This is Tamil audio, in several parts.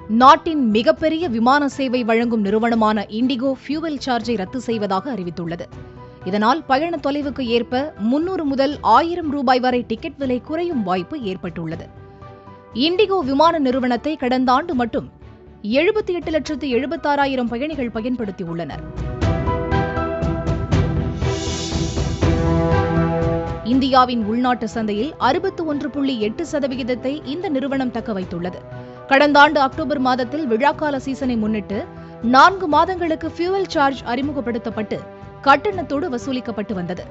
நாட்டின் மிகப்பெரிய விமான சேவை வழங்கும் நிறுவனமான இண்டிகோ ஃபியூவல் சார்ஜை ரத்து செய்வதாக அறிவித்துள்ளது. இதனால் பயண தொலைவுக்கு ஏற்ப 300 முதல் 1000 ரூபாய் வரை டிக்கெட் விலை குறையும் வாய்ப்பு ஏற்பட்டுள்ளது. இண்டிகோ விமான நிறுவனத்தை கடந்த ஆண்டு மட்டும் 78,76,000 பயணிகள் பயன்படுத்தியுள்ளனர். இந்தியாவின் உள்நாட்டு சந்தையில் 61.8% இந்த நிறுவனம் தக்க வைத்துள்ளது. கடந்த ஆண்டு அக்டோபர் மாதத்தில் விழாக்கால சீசனை முன்னிட்டு 4 மாதங்களுக்கு ஃபியூவல் சார்ஜ் அறிமுகப்படுத்தப்பட்டு கட்டணத்தோடு வசூலிக்கப்பட்டு வந்தது.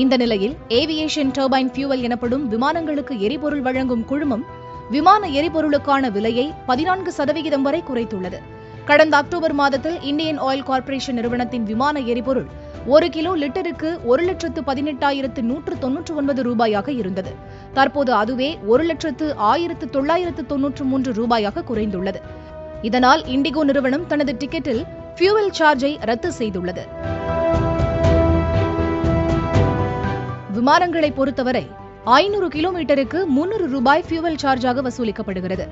இந்த நிலையில் ஏவியேஷன் டர்பைன் ஃபியூவல் எனப்படும் விமானங்களுக்கு எரிபொருள் வழங்கும் குழுமம் விமான எரிபொருளுக்கான விலையை 14% வரை குறைத்துள்ளது. கடந்த அக்டோபர் மாதத்தில் இந்தியன் ஆயில் கார்ப்பரேஷன் நிறுவனத்தின் விமான எரிபொருள் 1 கிலோ லிட்டருக்கு 1,18,199 ரூபாயாக இருந்தது. தற்போது அதுவே 1,01,993 ரூபாயாக குறைந்துள்ளது. இதனால் இண்டிகோ நிறுவனம் தனது டிக்கெட்டில் ஃபியூவல் சார்ஜை ரத்து செய்துள்ளது. விமானங்களை பொறுத்தவரை 500 கிலோமீட்டருக்கு 300 ரூபாய் ஃபியூவல் சார்ஜாக வசூலிக்கப்படுகிறது.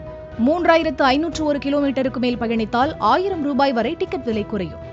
3,501 கிலோமீட்டருக்கு மேல் பயணித்தால் 1000 ரூபாய் வரை டிக்கெட் விலை குறையும்.